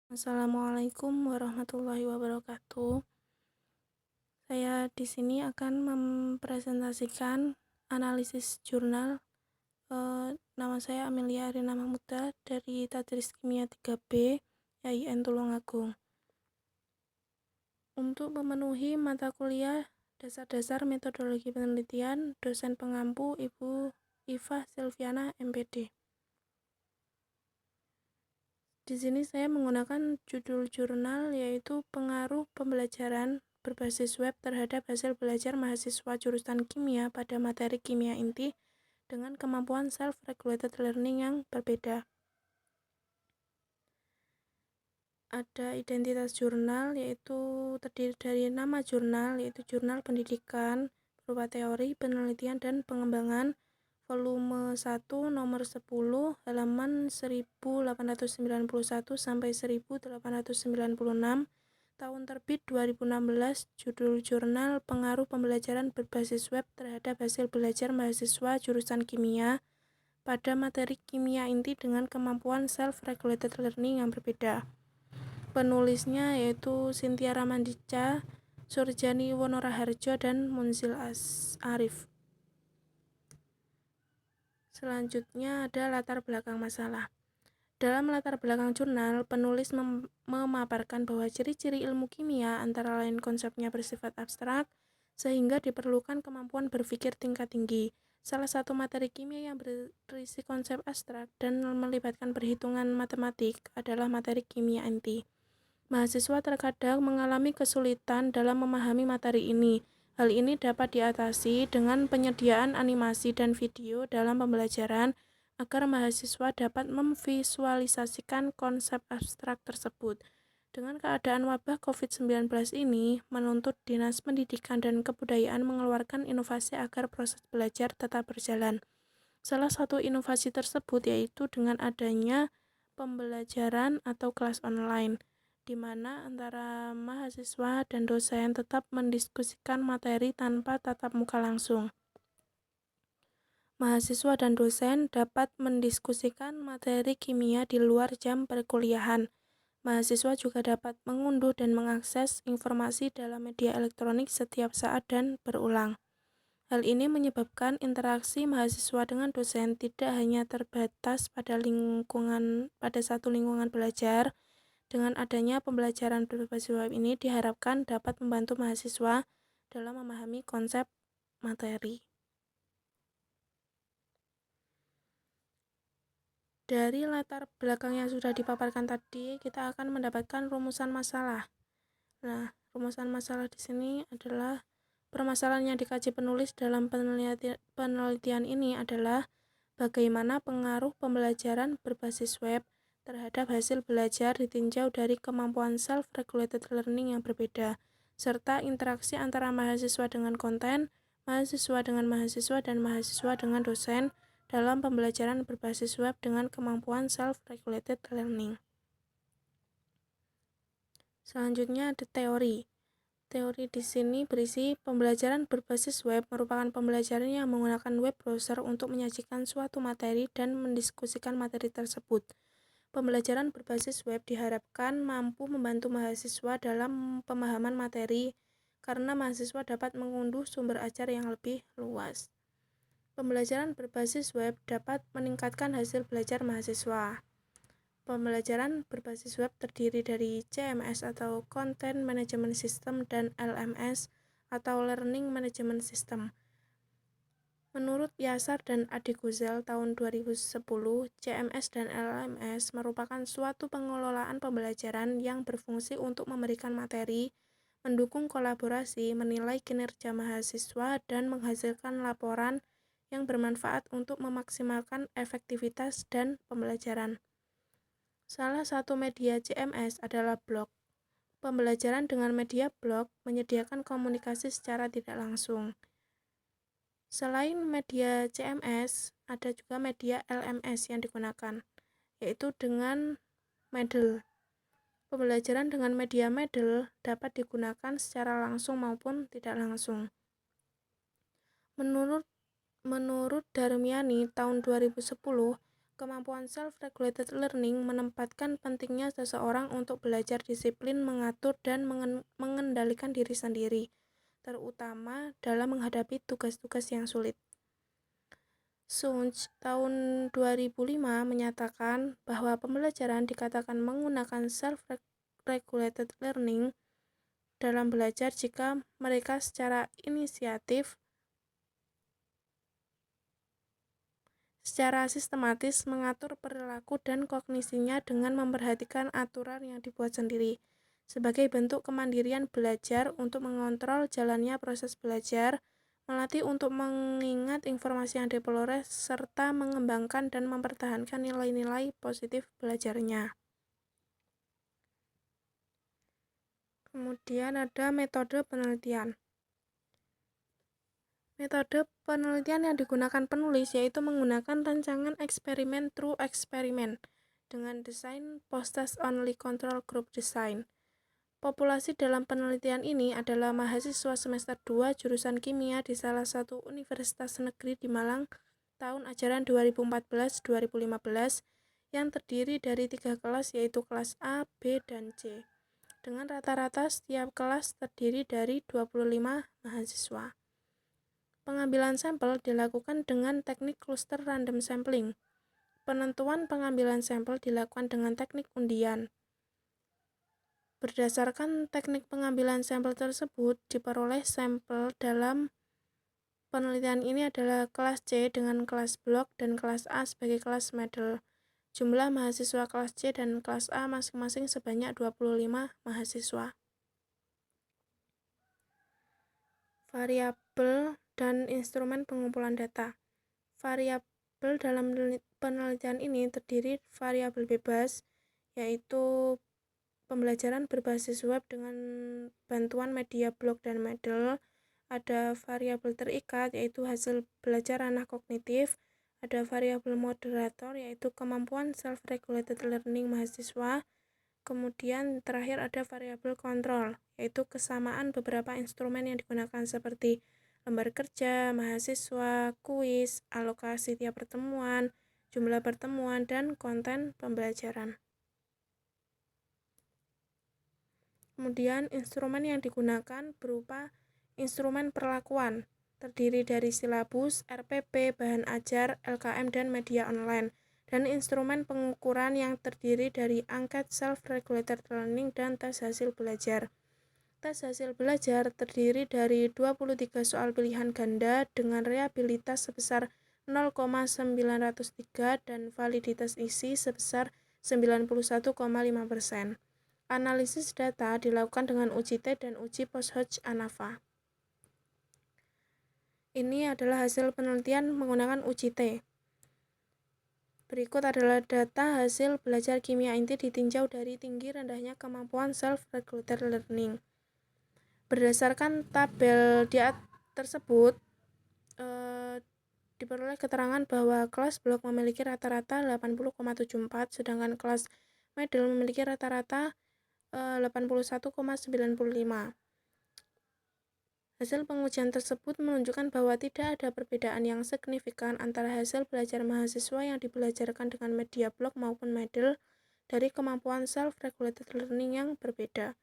Assalamualaikum warahmatullahi wabarakatuh. Saya di sini akan mempresentasikan analisis jurnal. Nama saya Amelia Arina Mahmuda dari Tadris Kimia 3B, YIN Tulungagung. Untuk memenuhi mata kuliah dasar-dasar metodologi penelitian, dosen pengampu Ibu Iva Silviana, MPD. Di sini saya menggunakan judul jurnal yaitu Pengaruh Pembelajaran Berbasis Web terhadap hasil belajar mahasiswa jurusan kimia pada materi kimia inti dengan kemampuan self-regulated learning yang berbeda. Ada identitas jurnal yaitu terdiri dari nama jurnal yaitu Jurnal Pendidikan berupa teori, penelitian, dan pengembangan volume 1 nomor 10 halaman 1891 sampai 1896, tahun terbit 2016, judul jurnal Pengaruh Pembelajaran Berbasis Web terhadap hasil belajar mahasiswa jurusan kimia pada materi kimia inti dengan kemampuan self-regulated learning yang berbeda. Penulisnya yaitu Cynthia Ramandica, Surjani Wonoraharjo, dan Munzil Arif. Selanjutnya ada latar belakang masalah. Dalam latar belakang jurnal, penulis memaparkan bahwa ciri-ciri ilmu kimia antara lain konsepnya bersifat abstrak, sehingga diperlukan kemampuan berpikir tingkat tinggi. Salah satu materi kimia yang berisi konsep abstrak dan melibatkan perhitungan matematik adalah materi kimia inti. Mahasiswa terkadang mengalami kesulitan dalam memahami materi ini. Hal ini dapat diatasi dengan penyediaan animasi dan video dalam pembelajaran agar mahasiswa dapat memvisualisasikan konsep abstrak tersebut. Dengan keadaan wabah COVID-19 ini menuntut Dinas Pendidikan dan Kebudayaan mengeluarkan inovasi agar proses belajar tetap berjalan. Salah satu inovasi tersebut yaitu dengan adanya pembelajaran atau kelas online, di mana antara mahasiswa dan dosen tetap mendiskusikan materi tanpa tatap muka langsung. Mahasiswa dan dosen dapat mendiskusikan materi kimia di luar jam perkuliahan. Mahasiswa juga dapat mengunduh dan mengakses informasi dalam media elektronik setiap saat dan berulang. Hal ini menyebabkan interaksi mahasiswa dengan dosen tidak hanya terbatas pada satu lingkungan belajar. Dengan adanya pembelajaran berbasis web ini diharapkan dapat membantu mahasiswa dalam memahami konsep materi. Dari latar belakang yang sudah dipaparkan tadi, kita akan mendapatkan rumusan masalah. Nah, rumusan masalah di sini adalah permasalahan yang dikaji penulis dalam penelitian ini adalah bagaimana pengaruh pembelajaran berbasis web terhadap hasil belajar ditinjau dari kemampuan self-regulated learning yang berbeda, serta interaksi antara mahasiswa dengan konten, mahasiswa dengan mahasiswa, dan mahasiswa dengan dosen dalam pembelajaran berbasis web dengan kemampuan self-regulated learning. Selanjutnya ada teori. Teori di sini berisi pembelajaran berbasis web merupakan pembelajaran yang menggunakan web browser untuk menyajikan suatu materi dan mendiskusikan materi tersebut. Pembelajaran berbasis web diharapkan mampu membantu mahasiswa dalam pemahaman materi karena mahasiswa dapat mengunduh sumber ajar yang lebih luas. Pembelajaran berbasis web dapat meningkatkan hasil belajar mahasiswa. Pembelajaran berbasis web terdiri dari CMS atau Content Management System dan LMS atau Learning Management System. Menurut Yasar dan Adi Guzel tahun 2010, CMS dan LMS merupakan suatu pengelolaan pembelajaran yang berfungsi untuk memberikan materi, mendukung kolaborasi, menilai kinerja mahasiswa, dan menghasilkan laporan yang bermanfaat untuk memaksimalkan efektivitas dan pembelajaran. Salah satu media CMS adalah blog. Pembelajaran dengan media blog menyediakan komunikasi secara tidak langsung. Selain media CMS, ada juga media LMS yang digunakan, yaitu dengan Moodle. Pembelajaran dengan media Moodle dapat digunakan secara langsung maupun tidak langsung. Menurut Darmiani tahun 2010, Kemampuan self-regulated learning menempatkan pentingnya seseorang untuk belajar disiplin, mengatur, dan mengendalikan diri sendiri, terutama dalam menghadapi tugas-tugas yang sulit. Sunch tahun 2005 menyatakan bahwa pembelajaran dikatakan menggunakan self-regulated learning dalam belajar jika mereka secara inisiatif, secara sistematis mengatur perilaku dan kognisinya dengan memperhatikan aturan yang dibuat sendiri, sebagai bentuk kemandirian belajar untuk mengontrol jalannya proses belajar, melatih untuk mengingat informasi yang diperoleh, serta mengembangkan dan mempertahankan nilai-nilai positif belajarnya. Kemudian ada metode penelitian. Metode penelitian yang digunakan penulis yaitu menggunakan rancangan eksperimen through experiment dengan desain post-test only control group design. Populasi dalam penelitian ini adalah mahasiswa semester 2 jurusan kimia di salah satu universitas negeri di Malang tahun ajaran 2014-2015 yang terdiri dari 3 kelas yaitu kelas A, B, dan C. Dengan rata-rata setiap kelas terdiri dari 25 mahasiswa. Pengambilan sampel dilakukan dengan teknik cluster random sampling. Penentuan pengambilan sampel dilakukan dengan teknik undian. Berdasarkan teknik pengambilan sampel tersebut, diperoleh sampel dalam penelitian ini adalah kelas C dengan kelas blok dan kelas A sebagai kelas medal. Jumlah mahasiswa kelas C dan kelas A masing-masing sebanyak 25 mahasiswa. Variabel dan instrumen pengumpulan data. Variabel dalam penelitian ini terdiri variabel bebas, yaitu pembelajaran berbasis web dengan bantuan media blog dan Moodle. Ada variabel terikat, yaitu hasil belajar ranah kognitif. Ada variabel moderator, yaitu kemampuan self-regulated learning mahasiswa. Kemudian terakhir ada variabel kontrol, yaitu kesamaan beberapa instrumen yang digunakan seperti lembar kerja, mahasiswa, kuis, alokasi tiap pertemuan, jumlah pertemuan, dan konten pembelajaran. Kemudian instrumen yang digunakan berupa instrumen perlakuan, terdiri dari silabus, RPP, bahan ajar, LKM, dan media online. Dan instrumen pengukuran yang terdiri dari angket self-regulated learning dan tes hasil belajar. Tes hasil belajar terdiri dari 23 soal pilihan ganda dengan reliabilitas sebesar 0,903 dan validitas isi sebesar 91,5%. Analisis data dilakukan dengan uji T dan uji post-Hodge-ANAVA. Ini adalah hasil penelitian menggunakan uji T. Berikut adalah data hasil belajar kimia inti ditinjau dari tinggi rendahnya kemampuan self-regulated learning. Berdasarkan tabel tersebut, diperoleh keterangan bahwa kelas blok memiliki rata-rata 80,74, sedangkan kelas medal memiliki rata-rata 81,95. Hasil pengujian tersebut menunjukkan bahwa tidak ada perbedaan yang signifikan antara hasil belajar mahasiswa yang dibelajarkan dengan media blok maupun Moodle dari kemampuan self-regulated learning yang berbeda.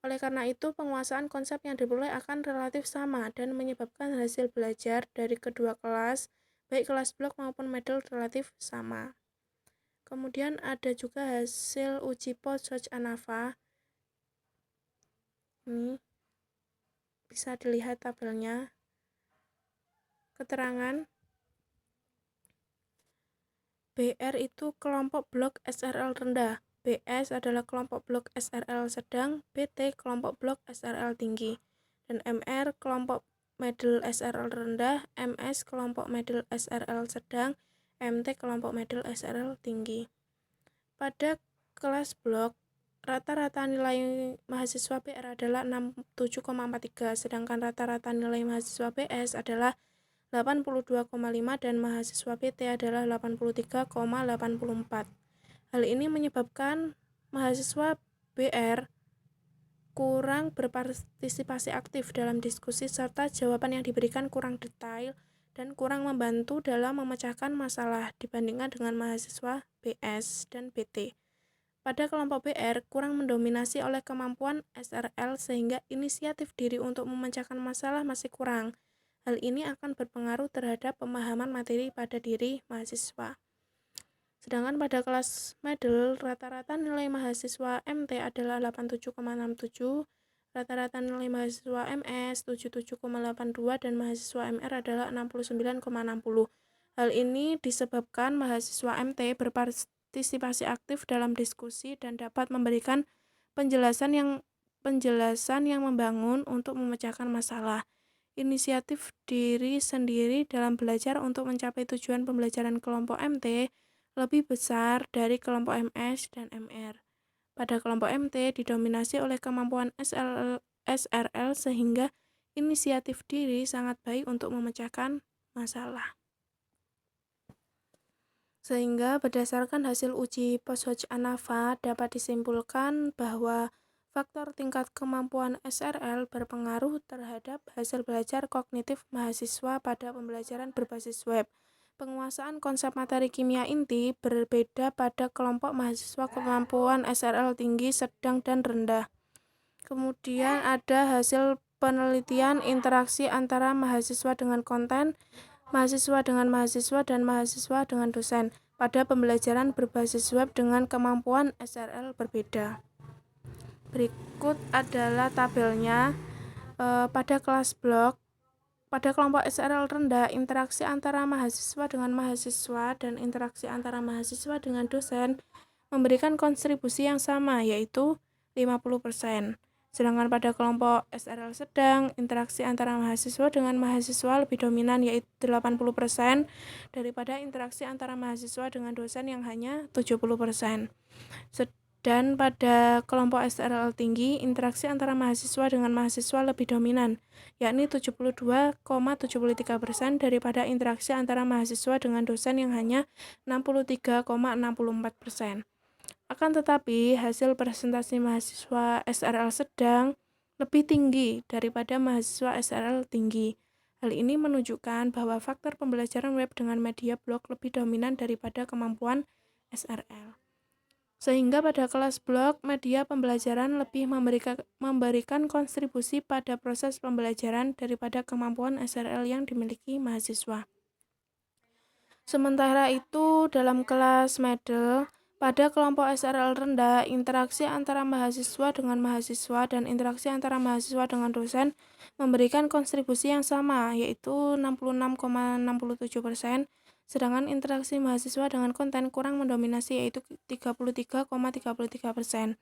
Oleh karena itu, penguasaan konsep yang diperoleh akan relatif sama dan menyebabkan hasil belajar dari kedua kelas, baik kelas blok maupun Moodle, relatif sama. Kemudian ada juga hasil uji post-Hodge-ANAVA. Ini bisa dilihat tabelnya. Keterangan BR itu kelompok blok SRL rendah, BS adalah kelompok blok SRL sedang, BT kelompok blok SRL tinggi, dan MR kelompok middle SRL rendah, MS kelompok middle SRL sedang, MT kelompok middle SRL tinggi. Pada kelas blok, rata-rata nilai mahasiswa BR adalah 67,43, sedangkan rata-rata nilai mahasiswa BS adalah 82,5 dan mahasiswa PT adalah 83,84. Hal ini menyebabkan mahasiswa BR kurang berpartisipasi aktif dalam diskusi serta jawaban yang diberikan kurang detail dan kurang membantu dalam memecahkan masalah dibandingkan dengan mahasiswa BS dan BT. Pada kelompok BR, kurang mendominasi oleh kemampuan SRL sehingga inisiatif diri untuk memecahkan masalah masih kurang. Hal ini akan berpengaruh terhadap pemahaman materi pada diri mahasiswa. Sedangkan pada kelas middle, rata-rata nilai mahasiswa MT adalah 87,67, rata-rata nilai mahasiswa MS 77,82 dan mahasiswa MR adalah 69,60. Hal ini disebabkan mahasiswa MT berpartisipasi aktif dalam diskusi dan dapat memberikan penjelasan yang membangun untuk memecahkan masalah. Inisiatif diri sendiri dalam belajar untuk mencapai tujuan pembelajaran kelompok MT lebih besar dari kelompok MS dan MR. Pada kelompok MT didominasi oleh kemampuan SRL sehingga inisiatif diri sangat baik untuk memecahkan masalah. Sehingga berdasarkan hasil uji Poshotch-Anava dapat disimpulkan bahwa faktor tingkat kemampuan SRL berpengaruh terhadap hasil belajar kognitif mahasiswa pada pembelajaran berbasis web. Penguasaan konsep materi kimia inti berbeda pada kelompok mahasiswa kemampuan SRL tinggi, sedang, dan rendah. Kemudian ada hasil penelitian interaksi antara mahasiswa dengan konten, mahasiswa dengan mahasiswa, dan mahasiswa dengan dosen pada pembelajaran berbasis web dengan kemampuan SRL berbeda. Berikut adalah tabelnya. Pada kelas blok, pada kelompok SRL rendah, interaksi antara mahasiswa dengan mahasiswa dan interaksi antara mahasiswa dengan dosen memberikan kontribusi yang sama, yaitu 50%. Sedangkan pada kelompok SRL sedang, interaksi antara mahasiswa dengan mahasiswa lebih dominan, yaitu 80%, daripada interaksi antara mahasiswa dengan dosen yang hanya 70%. Dan pada kelompok SRL tinggi, interaksi antara mahasiswa dengan mahasiswa lebih dominan, yakni 72,73% daripada interaksi antara mahasiswa dengan dosen yang hanya 63,64%. Akan tetapi, hasil presentasi mahasiswa SRL sedang lebih tinggi daripada mahasiswa SRL tinggi. Hal ini menunjukkan bahwa faktor pembelajaran web dengan media blog lebih dominan daripada kemampuan SRL. Sehingga pada kelas blog, media pembelajaran lebih memberikan kontribusi pada proses pembelajaran daripada kemampuan SRL yang dimiliki mahasiswa. Sementara itu, dalam kelas middle, pada kelompok SRL rendah, interaksi antara mahasiswa dengan mahasiswa dan interaksi antara mahasiswa dengan dosen memberikan kontribusi yang sama, yaitu 66,67%. Sedangkan interaksi mahasiswa dengan konten kurang mendominasi, yaitu 33,33%.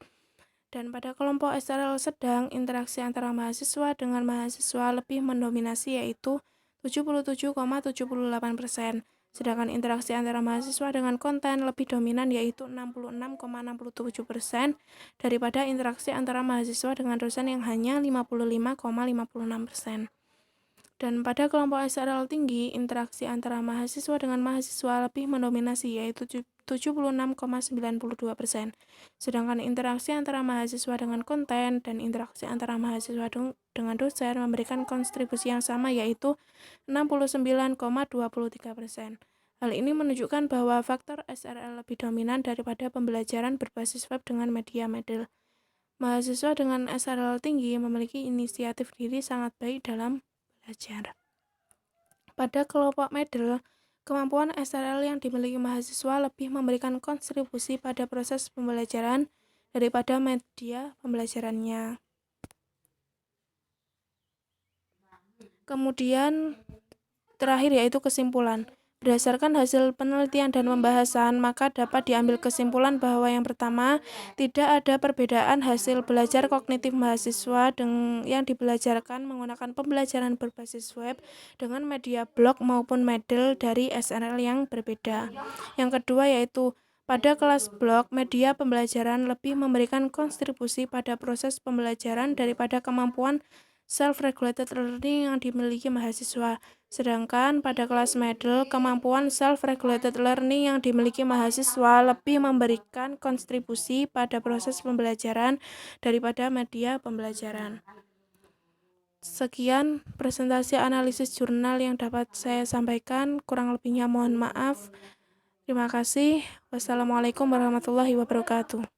Dan pada kelompok SRL sedang, interaksi antara mahasiswa dengan mahasiswa lebih mendominasi, yaitu 77,78%. Sedangkan interaksi antara mahasiswa dengan konten lebih dominan, yaitu 66,67%, daripada interaksi antara mahasiswa dengan dosen yang hanya 55,56%. Dan pada kelompok SRL tinggi, interaksi antara mahasiswa dengan mahasiswa lebih mendominasi, yaitu 76,92%. Sedangkan interaksi antara mahasiswa dengan konten dan interaksi antara mahasiswa dengan dosen memberikan kontribusi yang sama, yaitu 69,23%. Hal ini menunjukkan bahwa faktor SRL lebih dominan daripada pembelajaran berbasis web dengan media middle. Mahasiswa dengan SRL tinggi memiliki inisiatif diri sangat baik dalam belajar. Pada kelompok middle, kemampuan SRL yang dimiliki mahasiswa lebih memberikan kontribusi pada proses pembelajaran daripada media pembelajarannya. Kemudian terakhir yaitu kesimpulan. Berdasarkan hasil penelitian dan pembahasan, maka dapat diambil kesimpulan bahwa yang pertama, tidak ada perbedaan hasil belajar kognitif mahasiswa yang dibelajarkan menggunakan pembelajaran berbasis web dengan media blog maupun Moodle dari SRL yang berbeda. Yang kedua yaitu, pada kelas blog, media pembelajaran lebih memberikan kontribusi pada proses pembelajaran daripada kemampuan self-regulated learning yang dimiliki mahasiswa. Sedangkan pada kelas middle, kemampuan self-regulated learning yang dimiliki mahasiswa lebih memberikan kontribusi pada proses pembelajaran daripada media pembelajaran. Sekian presentasi analisis jurnal yang dapat saya sampaikan. Kurang lebihnya mohon maaf. Terima kasih. Wassalamualaikum warahmatullahi wabarakatuh.